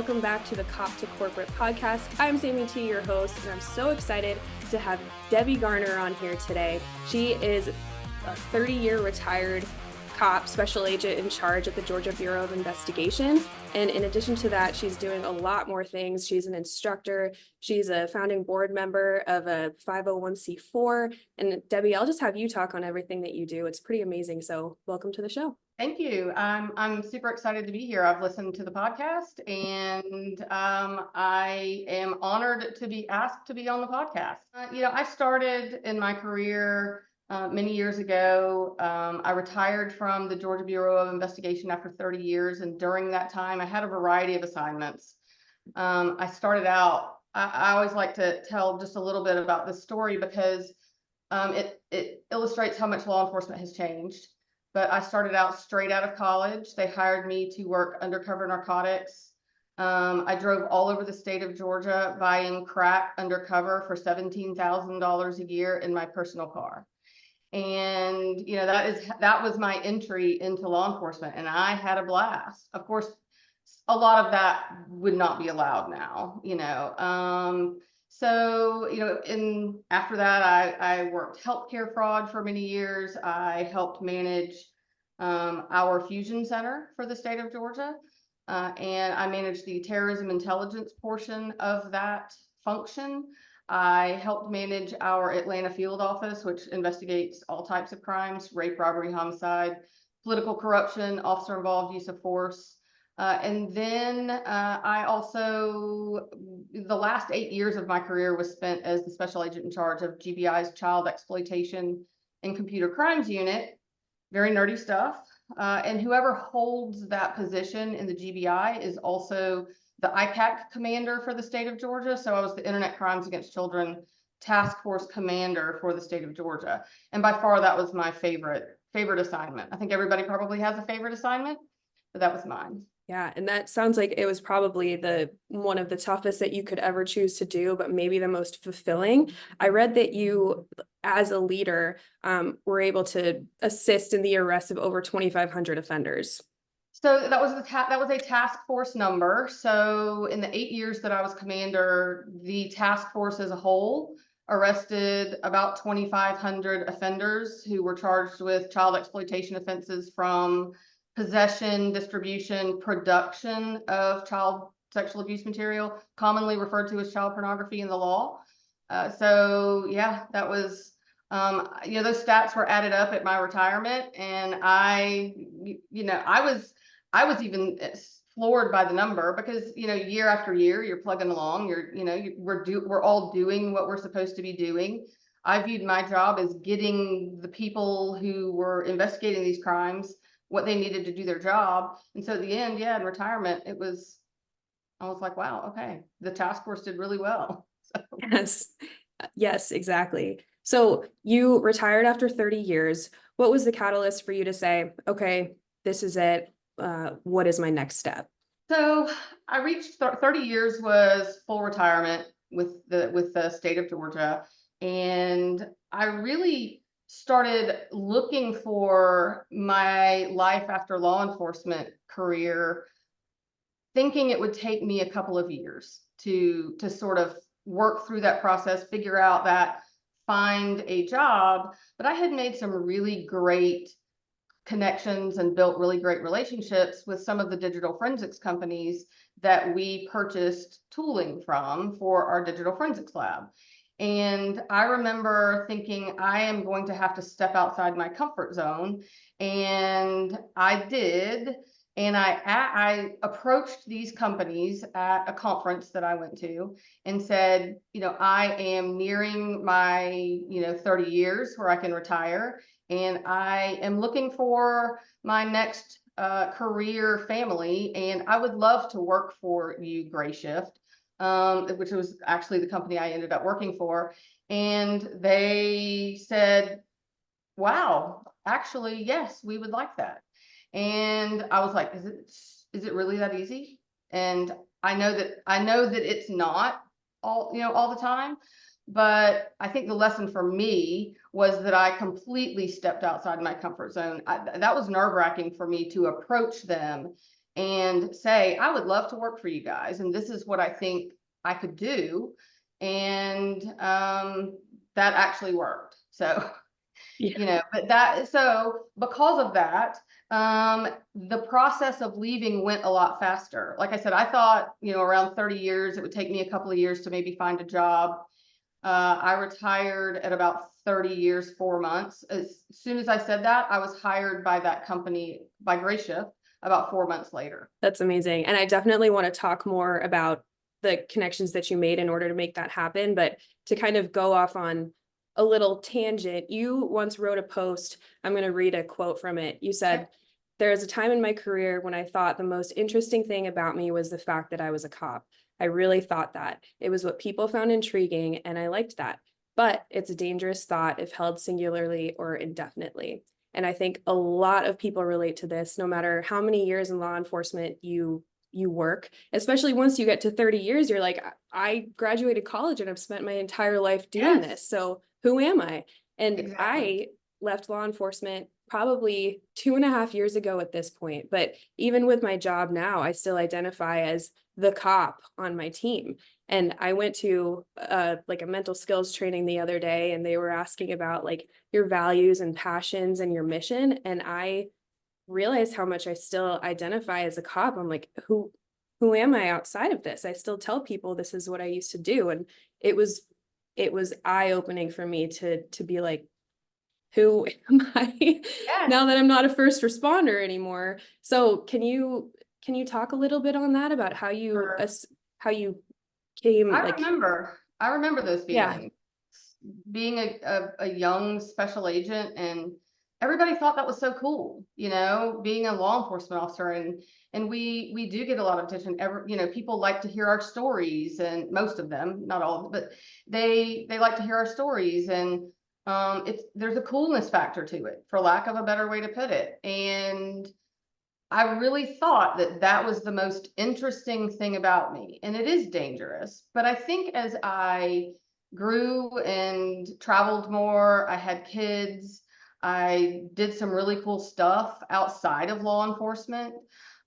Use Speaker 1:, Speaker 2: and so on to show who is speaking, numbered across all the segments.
Speaker 1: welcome back to the Cop to Corporate podcast. I'm Sammy T, your host, and I'm so excited to have Debbie Garner on here today. She is a 30-year retired cop, special agent in charge at the Georgia Bureau of Investigation. And in addition to that, she's doing a lot more things. She's an instructor. She's a founding board member of a 501c4. And Debbie, I'll just have you talk on everything that you do. It's pretty amazing. So welcome to the show.
Speaker 2: Thank you. I'm super excited to be here. I've listened to the podcast and I am honored to be asked to be on the podcast. I started in my career many years ago. I retired from the Georgia Bureau of Investigation after 30 years. And during that time, I had a variety of assignments. I started out, I always like to tell just a little bit about this story because it illustrates how much law enforcement has changed. But I started out straight out of college. They hired me to work undercover narcotics. I drove all over the state of Georgia buying crack undercover for $17,000 a year in my personal car. And that was my entry into law enforcement, and I had a blast. Of course, a lot of that would not be allowed now, after that, I worked healthcare fraud for many years. I helped manage our fusion center for the state of Georgia, and I managed the terrorism intelligence portion of that function. I helped manage our Atlanta field office, which investigates all types of crimes: rape, robbery, homicide, political corruption, officer involved use of force. And then I also, the last 8 years of my career was spent as the special agent in charge of GBI's Child Exploitation and Computer Crimes Unit. Very nerdy stuff. And whoever holds that position in the GBI is also the ICAC Commander for the state of Georgia. So I was the Internet Crimes Against Children Task Force Commander for the state of Georgia. And by far, that was my favorite assignment. I think everybody probably has a favorite assignment, but that was mine.
Speaker 1: Yeah, and that sounds like it was probably one of the toughest that you could ever choose to do, but maybe the most fulfilling. I read that you, as a leader, were able to assist in the arrest of over 2,500 offenders.
Speaker 2: So that was a task force number. So in the 8 years that I was commander, the task force as a whole arrested about 2,500 offenders who were charged with child exploitation offenses, from possession, distribution, production of child sexual abuse material, commonly referred to as child pornography in the law. That was, those stats were added up at my retirement, and I was even floored by the number because, year after year, you're plugging along, we're all doing what we're supposed to be doing. I viewed my job as getting the people who were investigating these crimes what they needed to do their job. And so at the end, in retirement, I was like, wow, okay, the task force did really well. So.
Speaker 1: Yes, exactly. So you retired after 30 years. What was the catalyst for you to say, okay, this is it? What is my next step?
Speaker 2: So I reached 30 years was full retirement with the state of Georgia. And I really started looking for my life after law enforcement career, thinking it would take me a couple of years to sort of work through that process, figure out that, find a job. But I had made some really great connections and built really great relationships with some of the digital forensics companies that we purchased tooling from for our digital forensics lab. And I remember thinking, I am going to have to step outside my comfort zone. And I did. And I approached these companies at a conference that I went to and said, I am nearing my, 30 years where I can retire. And I am looking for my next career family. And I would love to work for you, Gray Shift. Which was actually the company I ended up working for. And they said, wow, actually, yes, we would like that. And I was like, is it really that easy? And I know that it's not all the time, but I think the lesson for me was that I completely stepped outside my comfort zone. That was nerve-wracking for me to approach them and say, I would love to work for you guys, and this is what I think I could do. And that actually worked. So,
Speaker 1: Yeah.
Speaker 2: so because of that, the process of leaving went a lot faster. Like I said, I thought, around 30 years, it would take me a couple of years to maybe find a job. I retired at about 30 years, 4 months. As soon as I said that, I was hired by that company, by Gray Shift, about 4 months later.
Speaker 1: That's amazing. And I definitely want to talk more about the connections that you made in order to make that happen. But to kind of go off on a little tangent, you once wrote a post. I'm going to read a quote from it. You said, "There is a time in my career when I thought the most interesting thing about me was the fact that I was a cop. I really thought that. It was what people found intriguing, and I liked that. But it's a dangerous thought if held singularly or indefinitely." And I think a lot of people relate to this, no matter how many years in law enforcement you work, especially once you get to 30 years, you're like, I graduated college and I've spent my entire life doing
Speaker 2: Yes,
Speaker 1: this. So who am I? And
Speaker 2: exactly.
Speaker 1: I left law enforcement probably 2.5 years ago at this point. But even with my job now, I still identify as the cop on my team. And I went to like a mental skills training the other day, and they were asking about like your values and passions and your mission. And I realized how much I still identify as a cop. I'm like, who am I outside of this? I still tell people this is what I used to do. And it was eye-opening for me to be like, who am I
Speaker 2: Yes,
Speaker 1: now that I'm not a first responder anymore? So can you talk a little bit on that about
Speaker 2: sure.
Speaker 1: how you came
Speaker 2: I
Speaker 1: like,
Speaker 2: remember. I remember those
Speaker 1: yeah,
Speaker 2: feelings. Being a young special agent, and everybody thought that was so cool, being a law enforcement officer, and we do get a lot of attention. People like to hear our stories, and most of them, not all, but they like to hear our stories, and there's a coolness factor to it, for lack of a better way to put it. And I really thought that that was the most interesting thing about me. And it is dangerous. But I think as I grew and traveled more, I had kids, I did some really cool stuff outside of law enforcement.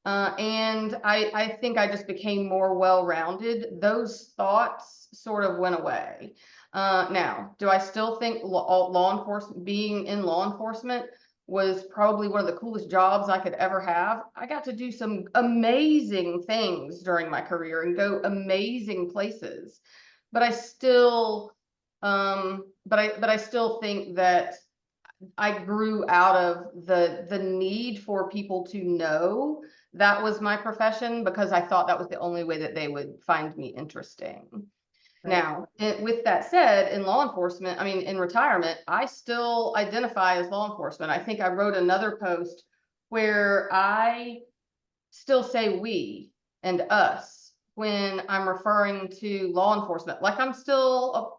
Speaker 2: And I think I just became more well-rounded. Those thoughts sort of went away. Now, do I still think law enforcement, being in law enforcement, was probably one of the coolest jobs I could ever have? I got to do some amazing things during my career and go amazing places. But I still, but I still think that I grew out of the need for people to know that was my profession, because I thought that was the only way that they would find me interesting.
Speaker 1: right?
Speaker 2: Now, with that said, in law enforcement, I mean, in retirement, I still identify as law enforcement. I think I wrote another post where I still say we and us when I'm referring to law enforcement, like I'm still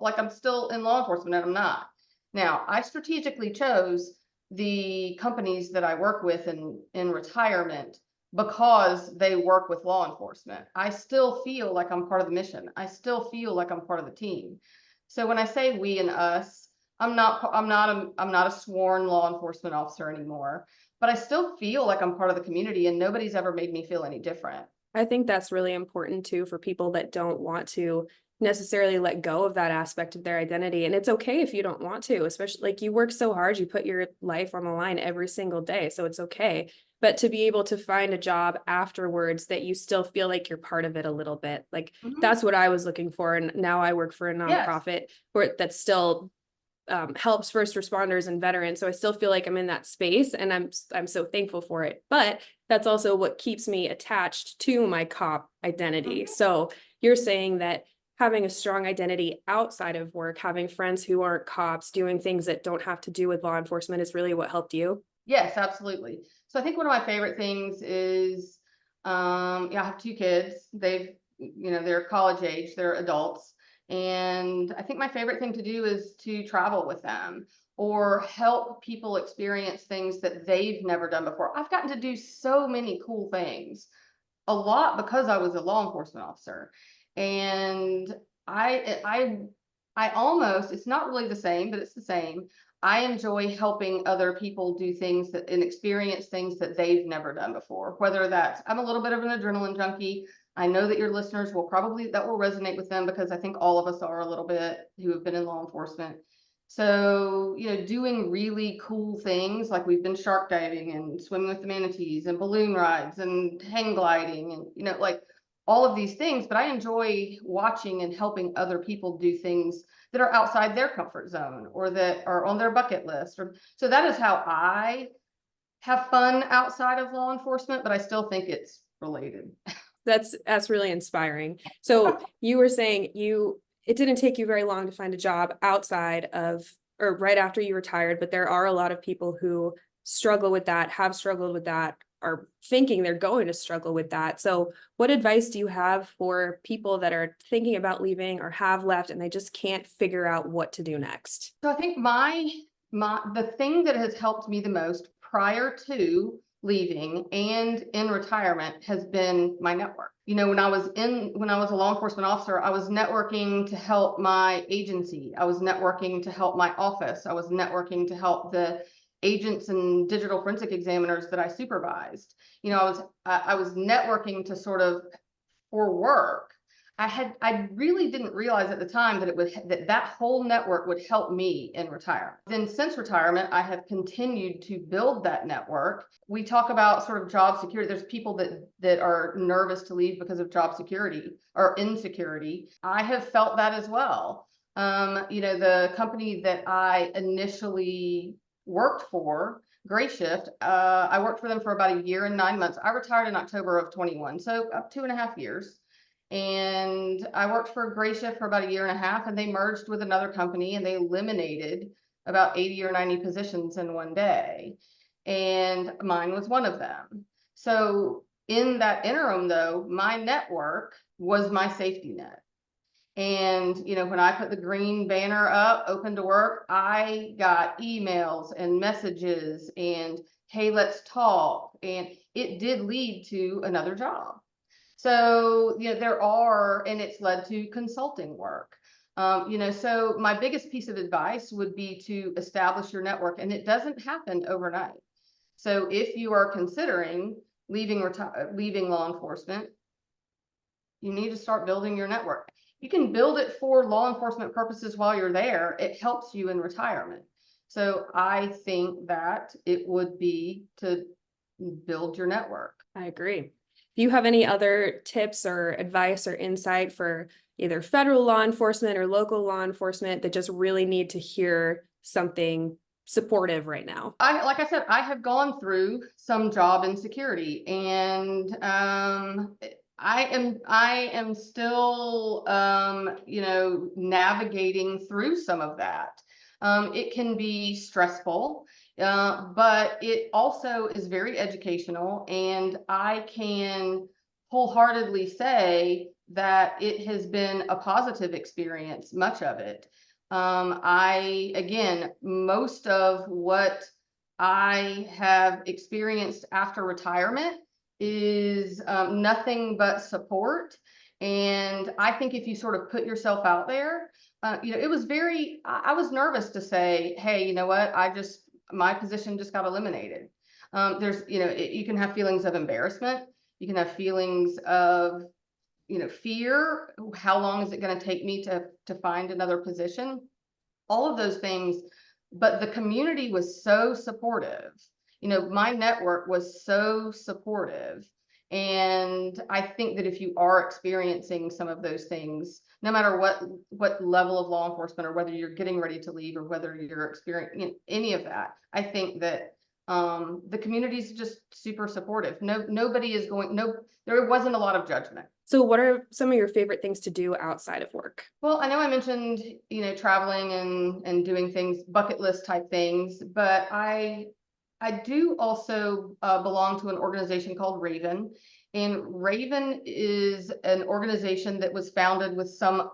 Speaker 2: in law enforcement, and I'm not. Now, I strategically chose the companies that I work with in retirement because they work with law enforcement. I still feel like I'm part of the mission. I still feel like I'm part of the team. So when I say we and us, I'm not a sworn law enforcement officer anymore, but I still feel like I'm part of the community, and nobody's ever made me feel any different.
Speaker 1: I think that's really important too for people that don't want to necessarily let go of that aspect of their identity. And it's okay if you don't want to, especially like you work so hard, you put your life on the line every single day. So it's okay. But to be able to find a job afterwards that you still feel like you're part of it a little bit, like
Speaker 2: Mhm.
Speaker 1: that's what I was looking for. And now I work for a
Speaker 2: Yes.
Speaker 1: nonprofit where that's still helps first responders and veterans. So I still feel like I'm in that space, and I'm so thankful for it. But that's also what keeps me attached to my cop identity.
Speaker 2: Mhm.
Speaker 1: So you're saying that having a strong identity outside of work, having friends who aren't cops, doing things that don't have to do with law enforcement is really what helped you.
Speaker 2: Yes, absolutely. So I think one of my favorite things is, I have two kids. They're college age, they're adults. And I think my favorite thing to do is to travel with them or help people experience things that they've never done before. I've gotten to do so many cool things, a lot because I was a law enforcement officer. And I almost, it's not really the same, but it's the same. I enjoy helping other people do things and experience things that they've never done before. Whether that's, I'm a little bit of an adrenaline junkie. I know that your listeners will probably, that will resonate with them, because I think all of us are a little bit who have been in law enforcement. So, doing really cool things, like we've been shark diving and swimming with the manatees and balloon rides and hang gliding and, like all of these things. But I enjoy watching and helping other people do things that are outside their comfort zone or that are on their bucket list. So that is how I have fun outside of law enforcement, but I still think it's related.
Speaker 1: That's really inspiring. So you were saying it didn't take you very long to find a job outside of, or right after you retired, but there are a lot of people who struggle with that, have struggled with that, are thinking they're going to struggle with that. So what advice do you have for people that are thinking about leaving or have left and they just can't figure out what to do next?
Speaker 2: So I think the thing that has helped me the most prior to leaving and in retirement has been my network. When I was a law enforcement officer, I was networking to help my agency. I was networking to help my office. I was networking to help the agents and digital forensic examiners that I supervised. I was networking to sort of for work. I really didn't realize at the time that that whole network would help me in retirement. Then since retirement, I have continued to build that network. We talk about sort of job security. There's people that are nervous to leave because of job security or insecurity. I have felt that as well. The company that I initially worked for, Gray Shift, I worked for them for about 1 year and 9 months. I retired in October of 21, so up 2.5 years. And I worked for Gray Shift for about 1.5 years, and they merged with another company and they eliminated about 80 or 90 positions in one day. And mine was one of them. So in that interim though, my network was my safety net. And, when I put the green banner up, open to work, I got emails and messages and, hey, let's talk. And it did lead to another job. So, and it's led to consulting work. So my biggest piece of advice would be to establish your network, and it doesn't happen overnight. So if you are considering leaving law enforcement, you need to start building your network. You can build it for law enforcement purposes while you're there. It helps you in retirement. So I think that it would be to build your network.
Speaker 1: I agree. Do you have any other tips or advice or insight for either federal law enforcement or local law enforcement that just really need to hear something supportive right now?
Speaker 2: Like I said, I have gone through some job insecurity, and I am still navigating through some of that. It can be stressful, but it also is very educational, and I can wholeheartedly say that it has been a positive experience, much of it. Most of what I have experienced after retirement is nothing but support. And I think if you sort of put yourself out there, it was I was nervous to say, hey, you know what, my position just got eliminated. You can have feelings of embarrassment. You can have feelings of, fear. How long is it going to take me to find another position? All of those things. But the community was so supportive. My network was so supportive. And I think that if you are experiencing some of those things, no matter what level of law enforcement, or whether you're getting ready to leave, or whether you're experiencing any of that, I think that the community is just super supportive. There wasn't a lot of judgment.
Speaker 1: So what are some of your favorite things to do outside of work?
Speaker 2: Well, I know I mentioned, traveling and doing things, bucket list type things, but I do also belong to an organization called Raven. And Raven is an organization that was founded with some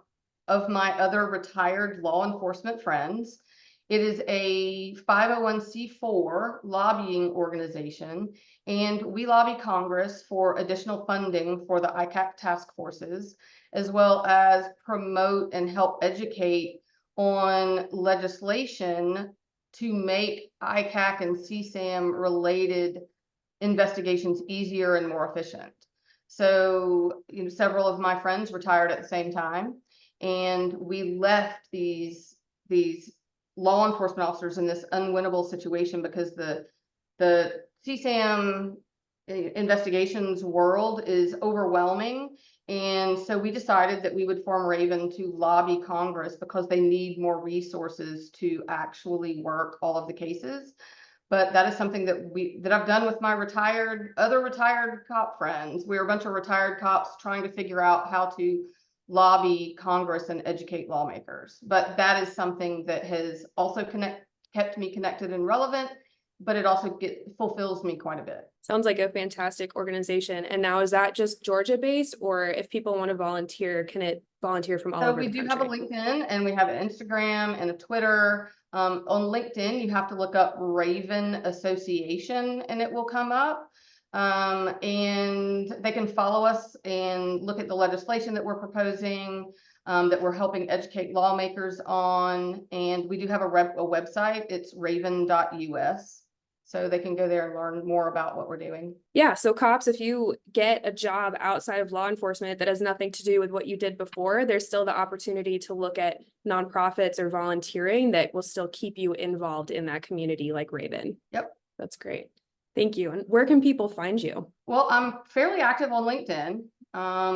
Speaker 2: of my other retired law enforcement friends. It is a 501c4 lobbying organization, and we lobby Congress for additional funding for the ICAC task forces, as well as promote and help educate on legislation to make ICAC and CSAM related investigations easier and more efficient. So, several of my friends retired at the same time, and we left these law enforcement officers in this unwinnable situation because the CSAM investigations world is overwhelming. And so we decided that we would form Raven to lobby Congress because they need more resources to actually work all of the cases. But that is something that I've done with my other retired cop friends. We're a bunch of retired cops trying to figure out how to lobby Congress and educate lawmakers. But that is something that has also kept me connected and relevant, but it also fulfills me quite a bit.
Speaker 1: Sounds like a fantastic organization. And now, is that just Georgia based, or if people want to volunteer, can it volunteer from all over the country?
Speaker 2: So we do have a LinkedIn, and we have an Instagram and a Twitter. On LinkedIn, you have to look up Raven Association and it will come up. And they can follow us and look at the legislation that we're proposing, that we're helping educate lawmakers on. And we do have a website. It's raven.us. So they can go there and learn more about what we're doing.
Speaker 1: Yeah. So cops, if you get a job outside of law enforcement that has nothing to do with what you did before, there's still the opportunity to look at nonprofits or volunteering that will still keep you involved in that community, like Raven.
Speaker 2: Yep.
Speaker 1: That's great. Thank you. And where can people find you?
Speaker 2: Well, I'm fairly active on LinkedIn.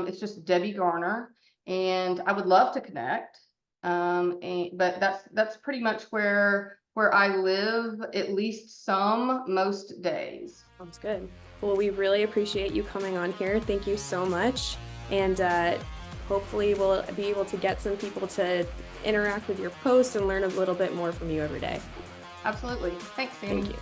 Speaker 2: It's just Debbie Garner, and I would love to connect. But that's pretty much where I live, at least most days.
Speaker 1: Sounds good. Well, we really appreciate you coming on here. Thank you so much. And hopefully we'll be able to get some people to interact with your posts and learn a little bit more from you every day.
Speaker 2: Absolutely. Thanks, Sammy.
Speaker 1: Thank you.